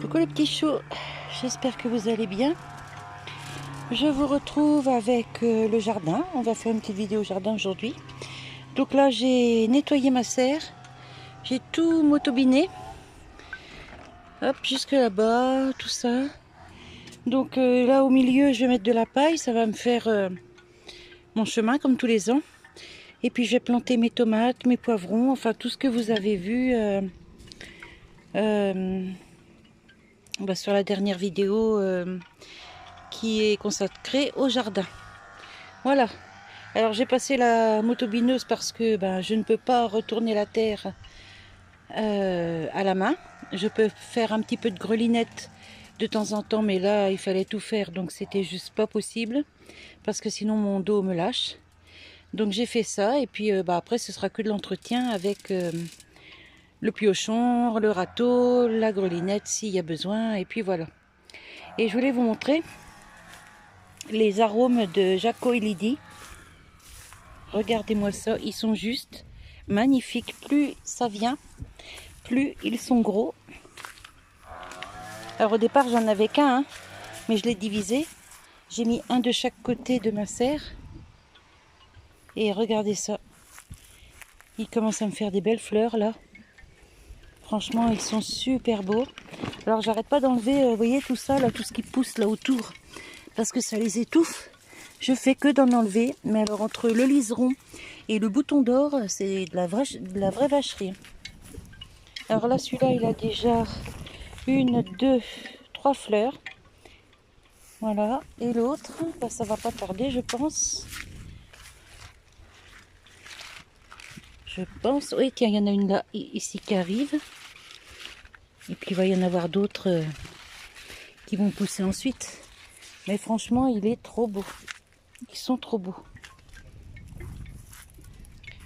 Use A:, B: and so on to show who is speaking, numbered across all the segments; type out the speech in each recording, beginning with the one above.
A: Coucou les petits choux, j'espère que vous allez bien. Je vous retrouve avec le jardin. On va faire une petite vidéo jardin aujourd'hui. Donc là j'ai nettoyé ma serre, j'ai tout motobiné. Hop, jusque là-bas, tout ça. Donc là au milieu je vais mettre de la paille, ça va me faire mon chemin comme tous les ans. Et puis je vais planter mes tomates, mes poivrons, enfin tout ce que vous avez vu sur la dernière vidéo qui est consacrée au jardin. Voilà. Alors j'ai passé la motobineuse parce que je ne peux pas retourner la terre à la main. Je peux faire un petit peu de grelinette de temps en temps, mais là il fallait tout faire, donc c'était juste pas possible parce que sinon mon dos me lâche. Donc j'ai fait ça et puis après ce sera que de l'entretien avec le piochon, le râteau, la grelinette s'il y a besoin, et puis voilà. Et je voulais vous montrer les arômes de Jaco et Lydie. Regardez-moi ça, ils sont juste magnifiques. Plus ça vient, plus ils sont gros. Alors au départ j'en avais qu'un, mais je l'ai divisé. J'ai mis un de chaque côté de ma serre. Et regardez ça. Ils commencent à me faire des belles fleurs là. Franchement, ils sont super beaux. Alors j'arrête pas d'enlever, vous voyez tout ça là, tout ce qui pousse là autour, parce que ça les étouffe. Je fais que d'en enlever, mais alors entre le liseron et le bouton d'or, c'est de la vraie vacherie. Alors là, celui-là, il a déjà 1, 2, 3 fleurs. Voilà, et l'autre, ça va pas tarder, je pense. Oui, tiens, il y en a une là, ici, qui arrive. Et puis il va y en avoir d'autres qui vont pousser ensuite. Mais franchement, il est trop beau. Ils sont trop beaux.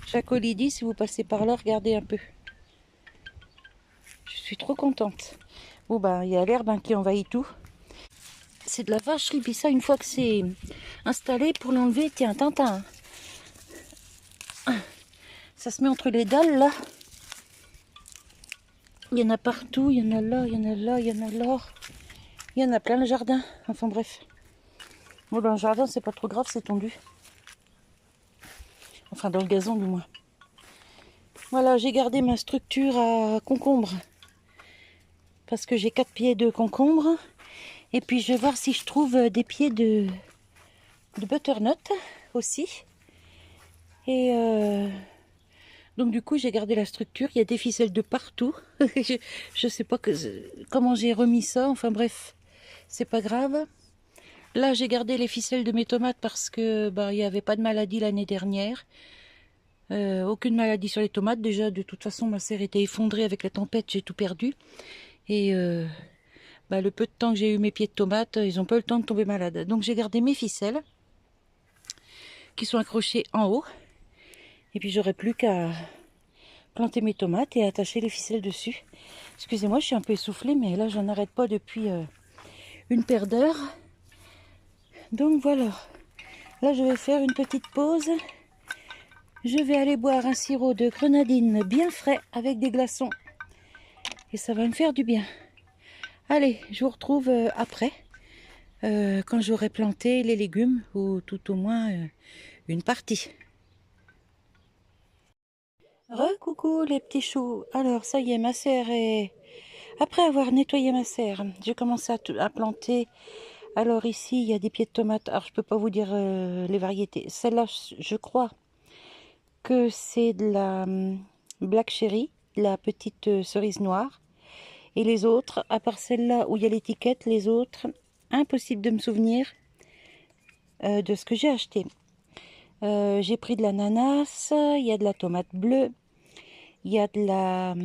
A: Jaco Lydie, si vous passez par là, regardez un peu. Je suis trop contente. Bon, il y a l'herbe qui envahit tout. C'est de la vacherie. Puis ça, une fois que c'est installé, pour l'enlever, tiens, Tintin. Ça se met entre les dalles, là. Il y en a partout. Il y en a là, il y en a là, il y en a là. Il y en a plein le jardin. Enfin bref. Bon, dans le jardin, c'est pas trop grave, c'est tondu. Enfin, dans le gazon, du moins. Voilà, j'ai gardé ma structure à concombre. Parce que j'ai 4 pieds de concombre. Et puis, je vais voir si je trouve des pieds de butternut aussi. Et donc, du coup, j'ai gardé la structure. Il y a des ficelles de partout. Je sais pas comment j'ai remis ça. Enfin, bref, c'est pas grave. Là, j'ai gardé les ficelles de mes tomates parce que il n'y avait pas de maladie l'année dernière. Aucune maladie sur les tomates. Déjà, de toute façon, ma serre était effondrée avec la tempête. J'ai tout perdu. Et le peu de temps que j'ai eu mes pieds de tomates, ils n'ont pas eu le temps de tomber malades. Donc, j'ai gardé mes ficelles qui sont accrochées en haut. Et puis, j'aurai plus qu'à planter mes tomates et attacher les ficelles dessus. Excusez-moi, je suis un peu essoufflée, mais là, j'en arrête pas depuis une paire d'heures. Donc, voilà. Là, je vais faire une petite pause. Je vais aller boire un sirop de grenadine bien frais avec des glaçons. Et ça va me faire du bien. Allez, je vous retrouve après. Quand j'aurai planté les légumes, ou tout au moins une partie. Coucou les petits choux. Alors, ça y est, ma serre est... Après avoir nettoyé ma serre, j'ai commencé à planter. Alors ici, il y a des pieds de tomates. Alors, je peux pas vous dire les variétés. Celle-là, je crois que c'est de la Black Cherry, la petite cerise noire. Et les autres, à part celle-là où il y a l'étiquette, les autres, impossible de me souvenir de ce que j'ai acheté. J'ai pris de l'ananas, il y a de la tomate bleue, il y a de la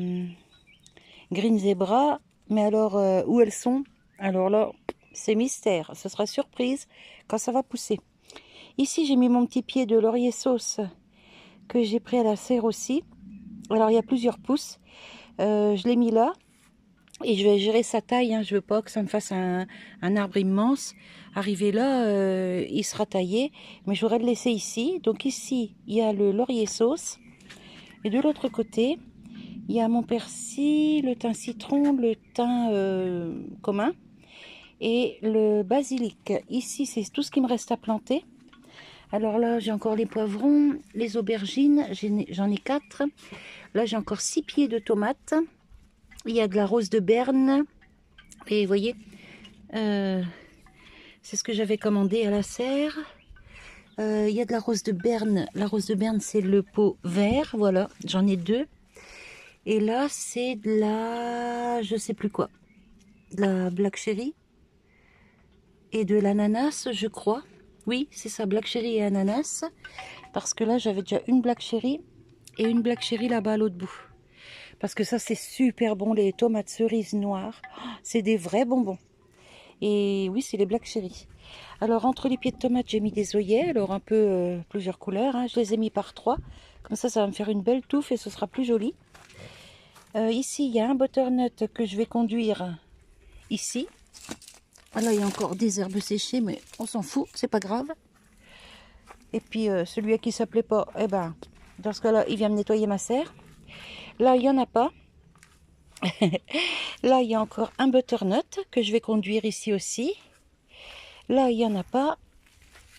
A: green zebra, mais alors où elles sont? Alors là, c'est mystère, ce sera surprise quand ça va pousser. Ici, j'ai mis mon petit pied de laurier sauce que j'ai pris à la serre aussi. Alors, il y a plusieurs pousses. Je l'ai mis là. Et je vais gérer sa taille, hein. Je veux pas que ça me fasse un arbre immense. Arrivé là, il sera taillé, mais je voudrais le laisser ici. Donc ici, il y a le laurier sauce. Et de l'autre côté, Il y a mon persil, le thym citron, le thym commun et le basilic. Ici, c'est tout ce qui me reste à planter. Alors là, j'ai encore les poivrons, les aubergines, j'en ai 4. Là, j'ai encore 6 pieds de tomates. Il y a de la rose de Berne. Et vous voyez, c'est ce que j'avais commandé à la serre. Il y a de la rose de Berne. La rose de Berne, c'est le pot vert. Voilà, j'en ai 2. Et là, c'est de la... je sais plus quoi. De la black cherry. Et de l'ananas, je crois. Oui, c'est ça, black cherry et ananas. Parce que là, j'avais déjà une black cherry et une black cherry là-bas à l'autre bout. Parce que ça, c'est super bon, les tomates cerises noires. C'est des vrais bonbons. Et oui, c'est les black cherry. Alors, entre les pieds de tomates, j'ai mis des œillets. Alors, un peu plusieurs couleurs. Hein. Je les ai mis par 3. Comme ça va me faire une belle touffe et ce sera plus joli. Ici, il y a un butternut que je vais conduire ici. Ah là, il y a encore des herbes séchées, mais on s'en fout, c'est pas grave. Et puis, celui à qui ça plaît pas, eh ben, dans ce cas-là, il vient me nettoyer ma serre. Là, il n'y en a pas. Là, il y a encore un butternut que je vais conduire ici aussi. Là, il n'y en a pas.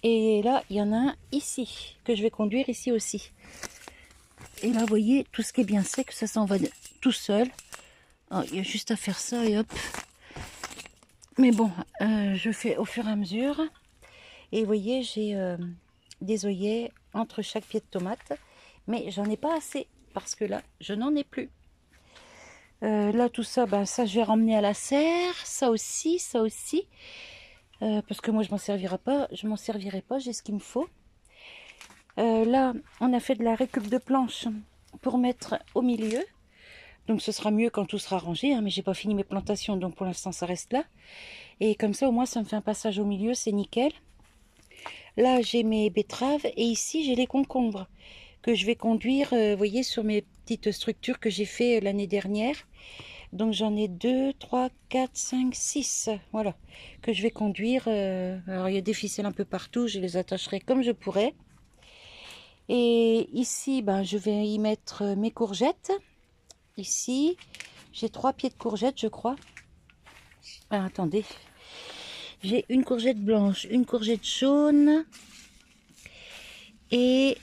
A: Et là, il y en a un ici que je vais conduire ici aussi. Et là, vous voyez, tout ce qui est bien sec, ça s'en va tout seul. Oh, il y a juste à faire ça et hop. Mais bon, je fais au fur et à mesure. Et vous voyez, j'ai des œillets entre chaque pied de tomate. Mais j'en ai pas assez parce que là, je n'en ai plus. Là, tout ça, ben, ça, je vais ramener à la serre. Ça aussi, ça aussi. Parce que moi, je m'en servirai pas. Je m'en servirai pas, j'ai ce qu'il me faut. Là, on a fait de la récup de planches pour mettre au milieu. Donc, ce sera mieux quand tout sera rangé. Hein, mais j'ai pas fini mes plantations, donc pour l'instant, ça reste là. Et comme ça, au moins, ça me fait un passage au milieu, c'est nickel. Là, j'ai mes betteraves et ici, j'ai les concombres que je vais conduire, vous voyez, sur mes petites structures que j'ai fait l'année dernière. Donc, j'en ai 2, 3, 4, 5, 6, voilà, que je vais conduire. Alors, il y a des ficelles un peu partout, je les attacherai comme je pourrai. Et ici, ben, je vais y mettre mes courgettes. Ici, j'ai 3 pieds de courgettes, je crois. Ah, attendez. J'ai une courgette blanche, une courgette jaune et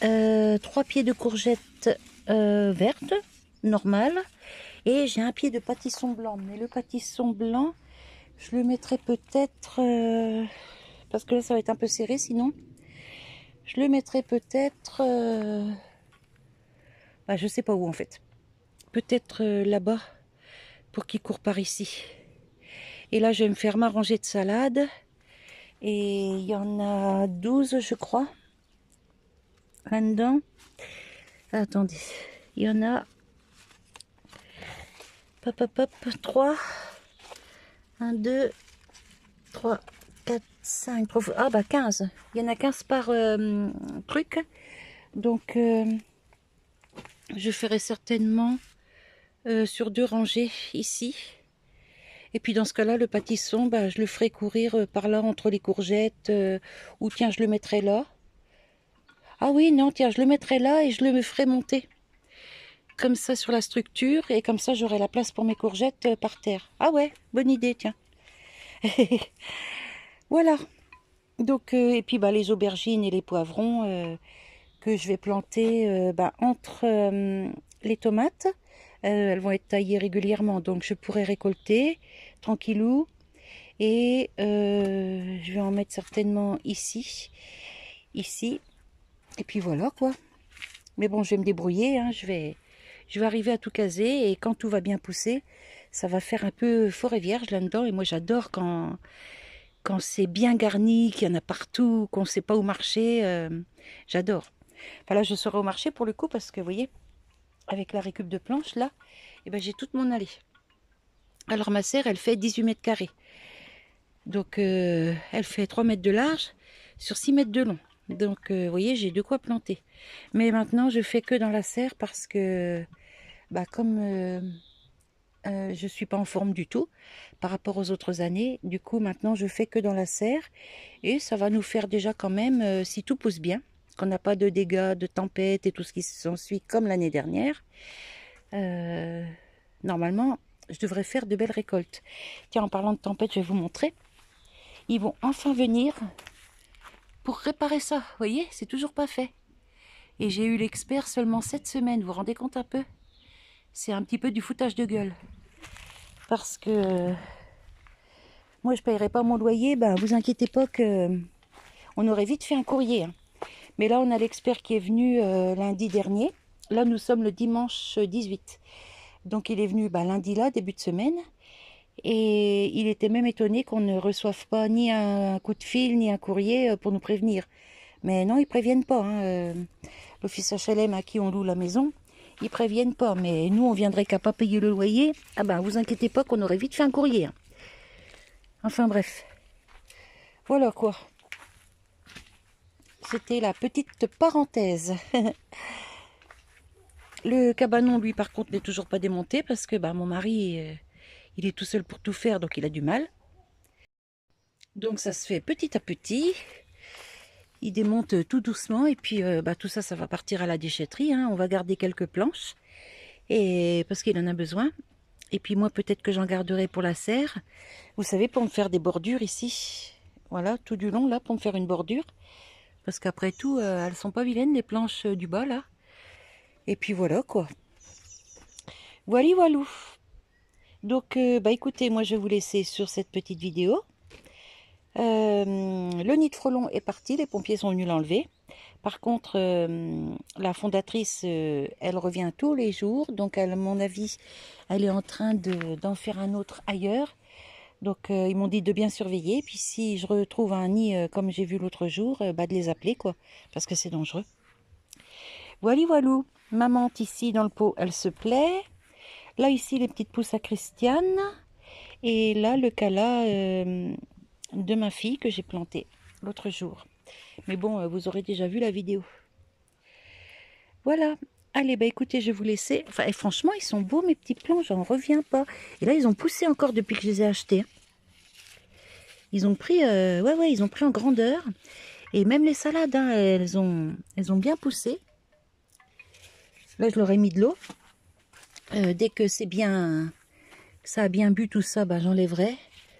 A: 3 pieds de courgette verte, normale. Et j'ai un pied de pâtisson blanc. Mais le pâtisson blanc, je le mettrai peut-être... parce que là, ça va être un peu serré sinon. Je le mettrai peut-être... bah, je sais pas où en fait. Peut-être là-bas pour qu'il court par ici. Et là, je vais me faire ma rangée de salade. Et il y en a 12, je crois, là-dedans. Attendez, il y en a... Hop, hop, hop, 3. 1, 2, 3, 4, 5. Ah bah 15. Il y en a 15 par truc. Donc, je ferai certainement sur 2 rangées ici. Et puis dans ce cas-là, le pâtisson, bah, je le ferai courir par là entre les courgettes. Ou tiens, je le mettrai là. Ah oui, non, tiens, je le mettrai là et je le ferai monter. Comme ça sur la structure. Et comme ça, j'aurai la place pour mes courgettes par terre. Ah ouais, bonne idée, tiens. Voilà. Donc, et puis bah, les aubergines et les poivrons que je vais planter bah, entre les tomates. Elles vont être taillées régulièrement, donc je pourrai récolter tranquillou. Et je vais en mettre certainement ici. Ici. Et puis voilà quoi. Mais bon, je vais me débrouiller. Hein, je vais arriver à tout caser. Et quand tout va bien pousser, ça va faire un peu forêt vierge là-dedans. Et moi, j'adore quand c'est bien garni, qu'il y en a partout, qu'on ne sait pas où marcher. J'adore. Enfin, là, je serai au marché pour le coup parce que, vous voyez, avec la récup de planches, là, eh ben, j'ai toute mon allée. Alors, ma serre, elle fait 18 mètres carrés. Donc, elle fait 3 mètres de large sur 6 mètres de long. Donc, vous voyez, j'ai de quoi planter. Mais maintenant, je fais que dans la serre parce que, bah, comme je suis pas en forme du tout par rapport aux autres années, du coup, maintenant, je fais que dans la serre. Et ça va nous faire déjà quand même, si tout pousse bien, qu'on n'a pas de dégâts, de tempêtes et tout ce qui s'ensuit comme l'année dernière, normalement, je devrais faire de belles récoltes. Tiens, en parlant de tempête, je vais vous montrer. Ils vont enfin venir pour réparer ça. Vous voyez, c'est toujours pas fait. Et j'ai eu l'expert seulement cette semaine. Vous vous rendez compte un peu? C'est un petit peu du foutage de gueule. Parce que moi, je ne payerai pas mon loyer. Ben, vous inquiétez pas que on aurait vite fait un courrier. Hein. Mais là, on a l'expert qui est venu lundi dernier. Là, nous sommes le dimanche 18. Donc, il est venu lundi là, début de semaine. Et il était même étonné qu'on ne reçoive pas ni un coup de fil, ni un courrier pour nous prévenir. Mais non, ils préviennent pas. Hein. L'office HLM à qui on loue la maison, ils préviennent pas. Mais nous, on viendrait qu'à pas payer le loyer. Ah ben, vous inquiétez pas qu'on aurait vite fait un courrier. Hein. Enfin bref. Voilà quoi. C'était la petite parenthèse. Le cabanon, lui, par contre, n'est toujours pas démonté parce que mon mari, il est tout seul pour tout faire, donc il a du mal. Donc ça se fait petit à petit. Il démonte tout doucement et puis tout ça, ça va partir à la déchetterie. Hein. On va garder quelques planches et parce qu'il en a besoin. Et puis moi, peut-être que j'en garderai pour la serre. Vous savez, pour me faire des bordures ici. Voilà, tout du long, là, pour me faire une bordure. Parce qu'après tout, elles sont pas vilaines, les planches du bas, là. Et puis voilà, quoi. Voilà, voilou. Donc, écoutez, moi, je vais vous laisser sur cette petite vidéo. Le nid de frelon est parti, les pompiers sont venus l'enlever. Par contre, la fondatrice, elle revient tous les jours. Donc, à mon avis, elle est en train d'en faire un autre ailleurs. Donc, ils m'ont dit de bien surveiller. Puis, si je retrouve un nid comme j'ai vu l'autre jour, de les appeler, quoi. Parce que c'est dangereux. Voilà, voilou. Maman ici dans le pot, elle se plaît. Là, ici, les petites pousses à Christiane. Et là, le cala de ma fille que j'ai planté l'autre jour. Mais bon, vous aurez déjà vu la vidéo. Voilà. Allez, écoutez, je vais vous laisser. Enfin, et franchement, ils sont beaux, mes petits plants, j'en reviens pas. Et là, ils ont poussé encore depuis que je les ai achetés. Ils ont pris, ils ont pris en grandeur. Et même les salades, hein, elles ont bien poussé. Là, je leur ai mis de l'eau. Dès que c'est bien, ça a bien bu tout ça, j'enlèverai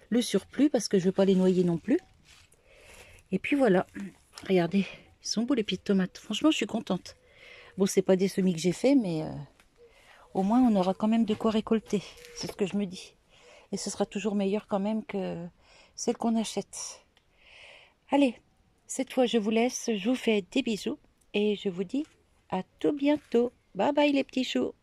A: le surplus parce que je veux pas les noyer non plus. Et puis voilà. Regardez, ils sont beaux les petites tomates. Franchement, je suis contente. Bon, c'est pas des semis que j'ai fait, mais au moins on aura quand même de quoi récolter. C'est ce que je me dis. Et ce sera toujours meilleur quand même que celle qu'on achète. Allez, cette fois je vous laisse. Je vous fais des bisous et je vous dis à tout bientôt. Bye bye les petits choux.